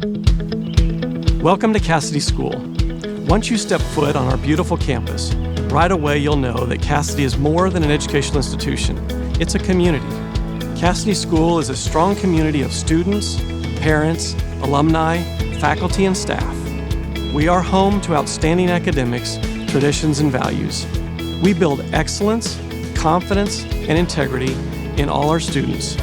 Welcome to Casady School. Once you step foot on our beautiful campus, right away you'll know that Casady is more than an educational institution. It's a community. Casady School is a strong community of students, parents, alumni, faculty, and staff. We are home to outstanding academics, traditions, and values. We build excellence, confidence, and integrity in all our students.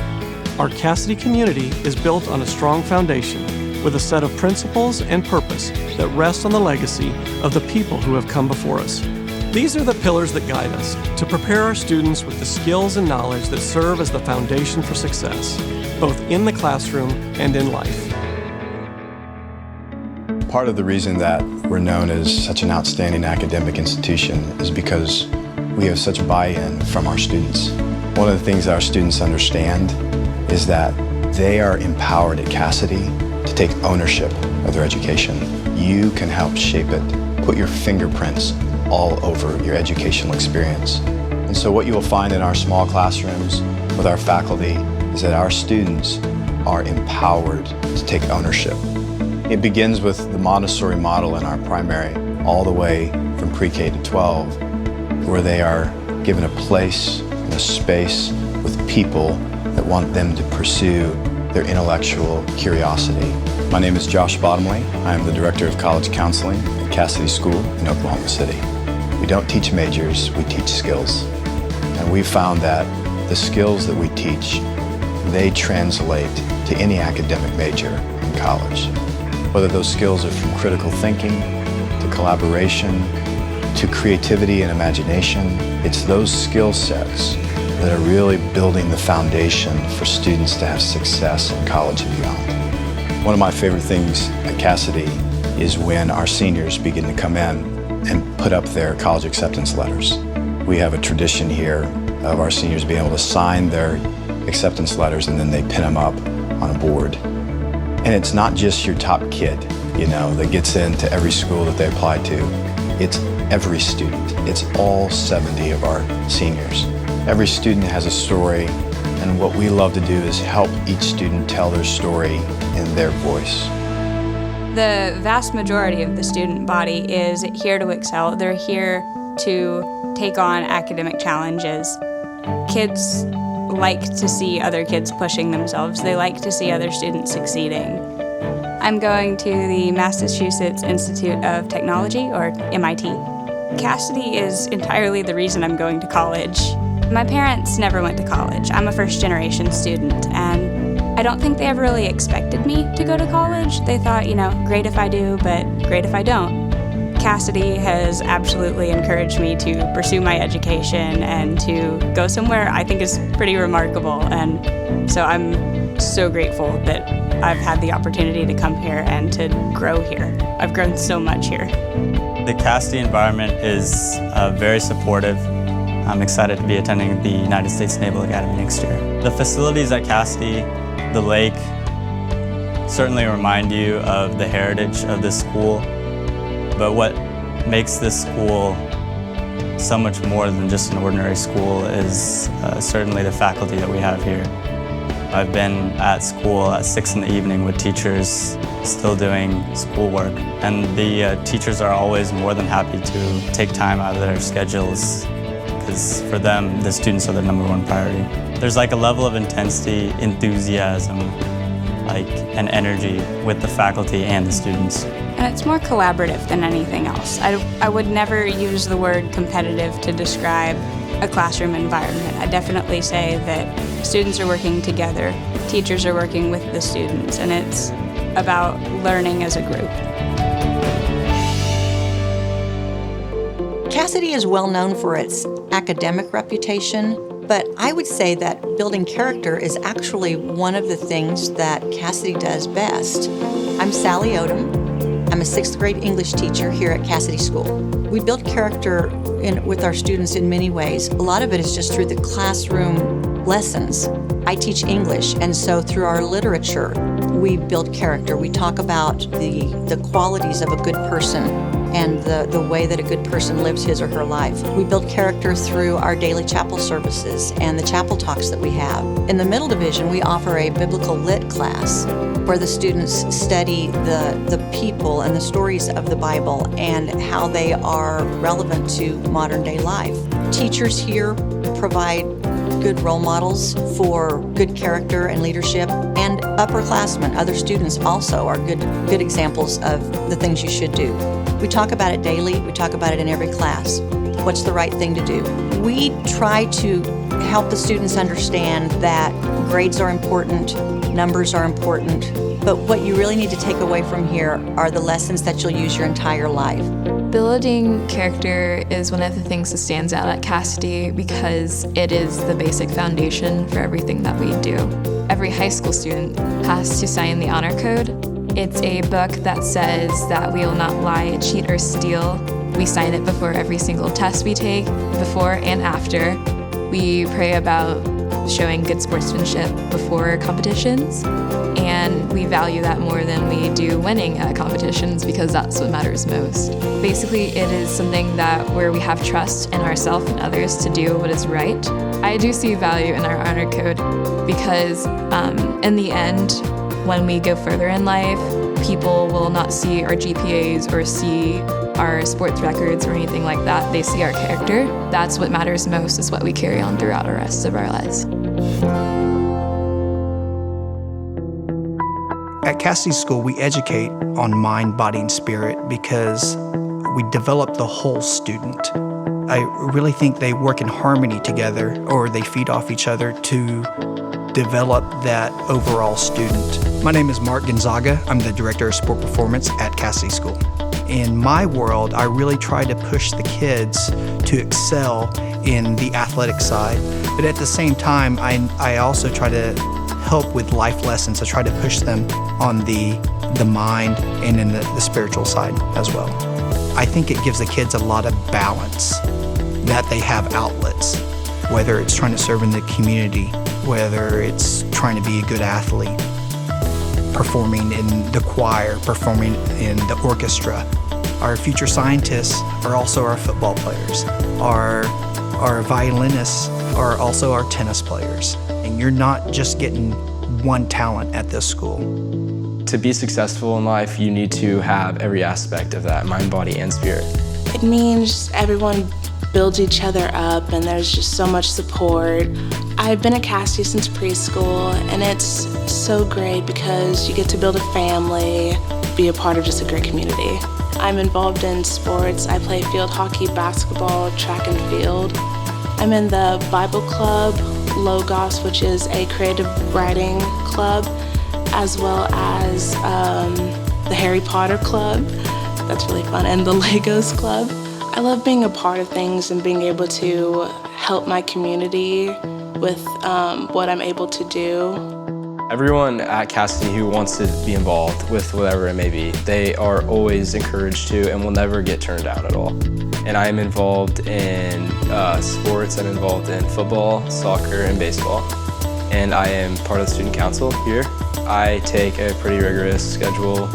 Our Casady community is built on a strong foundation with a set of principles and purpose that rest on the legacy of the people who have come before us. These are the pillars that guide us to prepare our students with the skills and knowledge that serve as the foundation for success, both in the classroom and in life. Part of the reason that we're known as such an outstanding academic institution is because we have such buy-in from our students. One of the things that our students understand is that they are empowered at Casady to take ownership of their education. You can help shape it, put your fingerprints all over your educational experience. And so what you will find in our small classrooms with our faculty is that our students are empowered to take ownership. It begins with the Montessori model in our primary, all the way from pre-K to 12, where they are given a place and a space with people that want them to pursue their intellectual curiosity. My name is Josh Bottomley. I am the Director of College Counseling at Casady School in Oklahoma City. We don't teach majors, we teach skills. And we found that the skills that we teach, they translate to any academic major in college. Whether those skills are from critical thinking, to collaboration, to creativity and imagination, it's those skill sets that are really building the foundation for students to have success in college and beyond. One of my favorite things at Casady is when our seniors begin to come in and put up their college acceptance letters. We have a tradition here of our seniors being able to sign their acceptance letters and then they pin them up on a board. And it's not just your top kid, that gets into every school that they apply to. It's every student. It's all 70 of our seniors. Every student has a story, and what we love to do is help each student tell their story in their voice. The vast majority of the student body is here to excel. They're here to take on academic challenges. Kids like to see other kids pushing themselves. They like to see other students succeeding. I'm going to the Massachusetts Institute of Technology, or MIT. Casady is entirely the reason I'm going to college. My parents never went to college. I'm a first-generation student, and I don't think they ever really expected me to go to college. They thought, great if I do, but great if I don't. Casady has absolutely encouraged me to pursue my education and to go somewhere I think is pretty remarkable, and so I'm so grateful that I've had the opportunity to come here and to grow here. I've grown so much here. The Casady environment is very supportive. I'm excited to be attending the United States Naval Academy next year. The facilities at Casady, the lake, certainly remind you of the heritage of this school. But what makes this school so much more than just an ordinary school is certainly the faculty that we have here. I've been at school at 6 in the evening with teachers still doing schoolwork, and the teachers are always more than happy to take time out of their schedules, because for them, the students are their #1 priority. There's like a level of intensity, enthusiasm, and energy with the faculty and the students. And it's more collaborative than anything else. I would never use the word competitive to describe a classroom environment. I definitely say that students are working together, teachers are working with the students, and it's about learning as a group. Casady is well known for its academic reputation, but I would say that building character is actually one of the things that Casady does best. I'm Sally Odom. I'm a 6th grade English teacher here at Casady School. We build character with our students in many ways. A lot of it is just through the classroom lessons. I teach English, and so through our literature, we build character. We talk about the qualities of a good person and the way that a good person lives his or her life. We build character through our daily chapel services and the chapel talks that we have. In the middle division, we offer a biblical lit class where the students study the people and the stories of the Bible and how they are relevant to modern day life. Teachers here provide good role models for good character and leadership, and upperclassmen, other students also are good examples of the things you should do. We talk about it daily, we talk about it in every class. What's the right thing to do? We try to help the students understand that grades are important, numbers are important, but what you really need to take away from here are the lessons that you'll use your entire life. Building character is one of the things that stands out at Casady because it is the basic foundation for everything that we do. Every high school student has to sign the honor code. It's a book that says that we will not lie, cheat, or steal. We sign it before every single test we take, before and after. We pray about showing good sportsmanship before competitions, and we value that more than we do winning at competitions because that's what matters most. Basically, it is something where we have trust in ourselves and others to do what is right. I do see value in our honor code because in the end, when we go further in life, people will not see our GPAs or see our sports records or anything like that. They see our character. That's what matters most, is what we carry on throughout the rest of our lives. At Casady School, we educate on mind, body, and spirit because we develop the whole student. I really think they work in harmony together, or they feed off each other to develop that overall student. My name is Mark Gonzaga. I'm the Director of Sport Performance at Casady School. In my world, I really try to push the kids to excel in the athletic side, but at the same time, I also try to help with life lessons. I try to push them on the mind and in the spiritual side as well. I think it gives the kids a lot of balance, that they have outlets, whether it's trying to serve in the community, whether it's trying to be a good athlete, performing in the choir, performing in the orchestra. Our future scientists are also our football players. Our violinists are also our tennis players. And you're not just getting one talent at this school. To be successful in life, you need to have every aspect of that, mind, body, and spirit. It means everyone builds each other up and there's just so much support. I've been at Casady since preschool, and it's so great because you get to build a family, be a part of just a great community. I'm involved in sports. I play field hockey, basketball, track and field. I'm in the Bible Club, Logos, which is a creative writing club, as well as the Harry Potter Club. That's really fun, and the Legos Club. I love being a part of things and being able to help my community with what I'm able to do. Everyone at Casady who wants to be involved with whatever it may be, they are always encouraged to and will never get turned down at all. And I am involved in sports. I'm involved in football, soccer, and baseball. And I am part of the student council here. I take a pretty rigorous schedule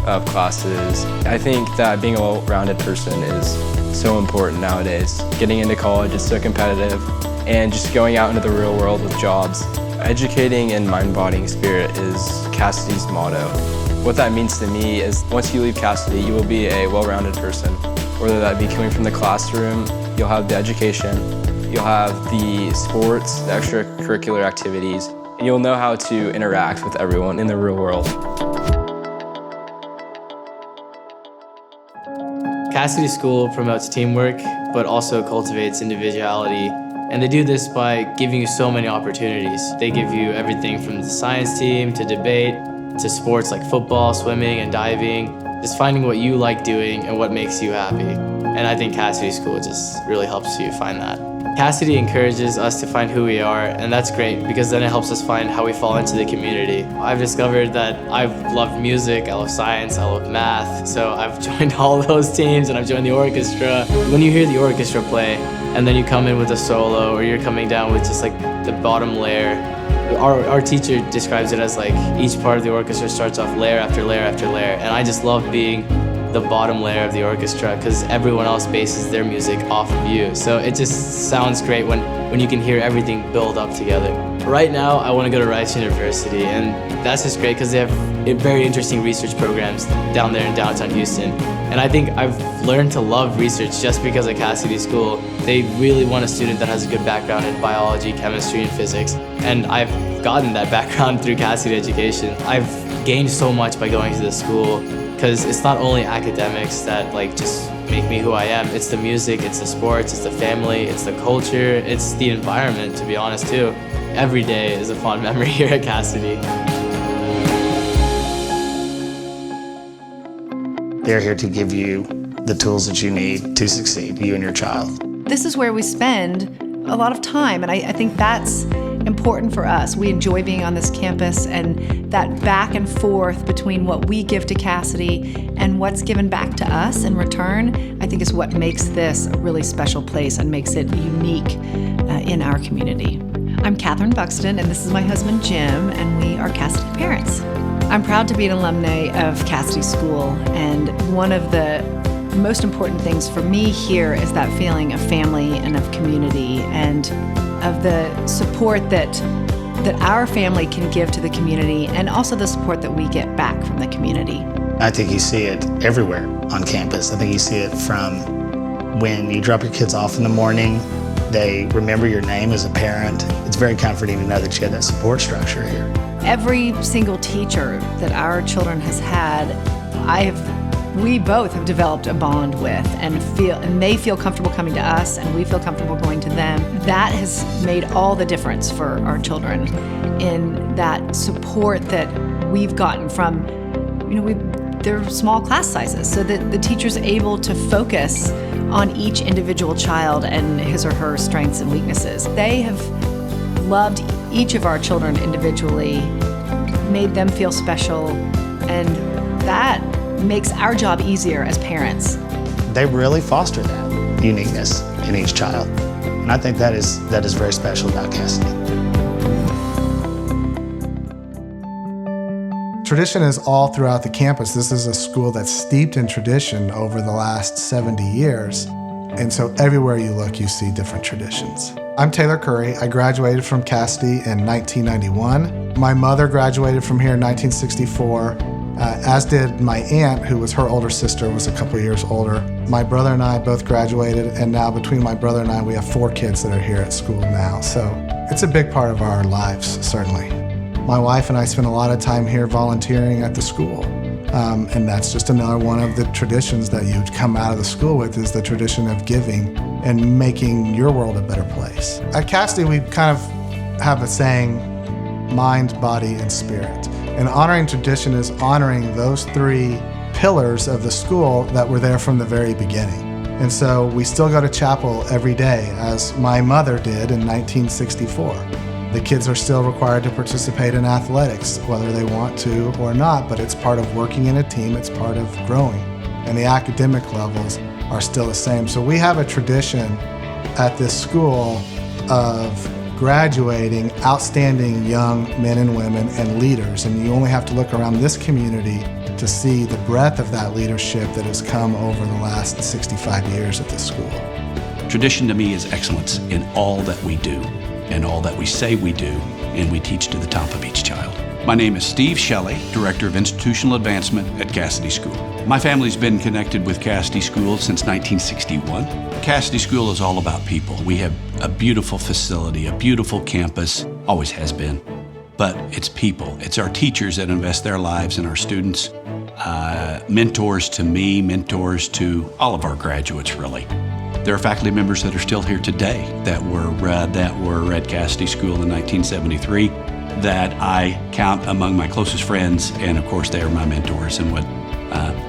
of classes. I think that being a well-rounded person is so important nowadays. Getting into college is so competitive, and just going out into the real world with jobs. Educating in mind, body, and spirit is Casady's motto. What that means to me is once you leave Casady, you will be a well-rounded person. Whether that be coming from the classroom, you'll have the education, you'll have the sports, the extracurricular activities, and you'll know how to interact with everyone in the real world. Casady School promotes teamwork, but also cultivates individuality. And they do this by giving you so many opportunities. They give you everything from the science team to debate to sports like football, swimming, and diving. Just finding what you like doing and what makes you happy. And I think Casady School just really helps you find that. Casady encourages us to find who we are, and that's great because then it helps us find how we fall into the community. I've discovered that I've loved music, I love science, I love math, so I've joined all those teams and I've joined the orchestra. When you hear the orchestra play, and then you come in with a solo, or you're coming down with just like the bottom layer, our teacher describes it as like each part of the orchestra starts off layer after layer after layer, and I just love being the bottom layer of the orchestra because everyone else bases their music off of you. So it just sounds great when you can hear everything build up together. Right now, I want to go to Rice University, and that's just great because they have very interesting research programs down there in downtown Houston. And I think I've learned to love research just because at Casady School, they really want a student that has a good background in biology, chemistry, and physics. And I've gotten that background through Casady education. I've gained so much by going to this school because it's not only academics that just make me who I am. It's the music, it's the sports, it's the family, it's the culture, it's the environment, to be honest, too. Every day is a fond memory here at Casady. They're here to give you the tools that you need to succeed, you and your child. This is where we spend a lot of time, and I think that's important for us. We enjoy being on this campus, and that back and forth between what we give to Casady and what's given back to us in return, I think is what makes this a really special place and makes it unique in our community. I'm Catherine Buxton, and this is my husband, Jim, and we are Casady parents. I'm proud to be an alumni of Casady School, and one of the most important things for me here is that feeling of family and of community and of the support that our family can give to the community, and also the support that we get back from the community. I think you see it everywhere on campus. I think you see it from when you drop your kids off in the morning, they remember your name as a parent. It's very comforting to know that you have that support structure here. Every single teacher that our children has had, we both have developed a bond with, and they feel comfortable coming to us, and we feel comfortable going to them. That has made all the difference for our children in that support that we've gotten from, they're small class sizes, so that the teacher's able to focus on each individual child and his or her strengths and weaknesses. They have loved each of our children individually, made them feel special, and that makes our job easier as parents. They really foster that uniqueness in each child. And I think that is very special about Casady. Tradition is all throughout the campus. This is a school that's steeped in tradition over the last 70 years. And so everywhere you look, you see different traditions. I'm Taylor Curry. I graduated from Casady in 1991. My mother graduated from here in 1964, as did my aunt, who was her older sister, was a couple years older. My brother and I both graduated, and now between my brother and I, we have 4 kids that are here at school now. So it's a big part of our lives, certainly. My wife and I spend a lot of time here volunteering at the school. And that's just another one of the traditions that you come out of the school with, is the tradition of giving and making your world a better place. At Casady, we kind of have a saying, mind, body, and spirit. And honoring tradition is honoring those 3 pillars of the school that were there from the very beginning. And so we still go to chapel every day, as my mother did in 1964. The kids are still required to participate in athletics, whether they want to or not, but it's part of working in a team, it's part of growing. And the academic levels are still the same. So we have a tradition at this school of graduating outstanding young men and women and leaders. And you only have to look around this community to see the breadth of that leadership that has come over the last 65 years at this school. Tradition to me is excellence in all that we do, and all that we say we do, and we teach to the top of each child. My name is Steve Shelley, Director of Institutional Advancement at Casady School. My family's been connected with Casady School since 1961. Casady School is all about people. We have a beautiful facility, a beautiful campus, always has been, but it's people. It's our teachers that invest their lives in our students, mentors to me, mentors to all of our graduates, really. There are faculty members that are still here today that were at Casady School in 1973 that I count among my closest friends, and of course they are my mentors. And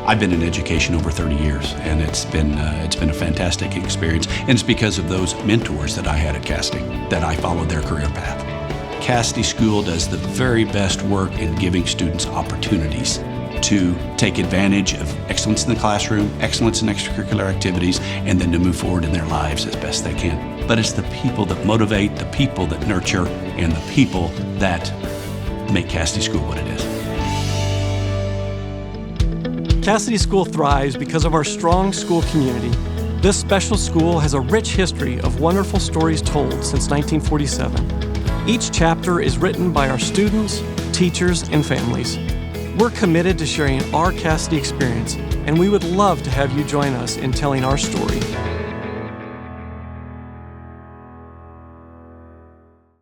I've been in education over 30 years, and it's been a fantastic experience. And it's because of those mentors that I had at Casady that I followed their career path. Casady School does the very best work in giving students opportunities to take advantage of excellence in the classroom, excellence in extracurricular activities, and then to move forward in their lives as best they can. But it's the people that motivate, the people that nurture, and the people that make Casady School what it is. Casady School thrives because of our strong school community. This special school has a rich history of wonderful stories told since 1947. Each chapter is written by our students, teachers, and families. We're committed to sharing our Casady experience, and we would love to have you join us in telling our story.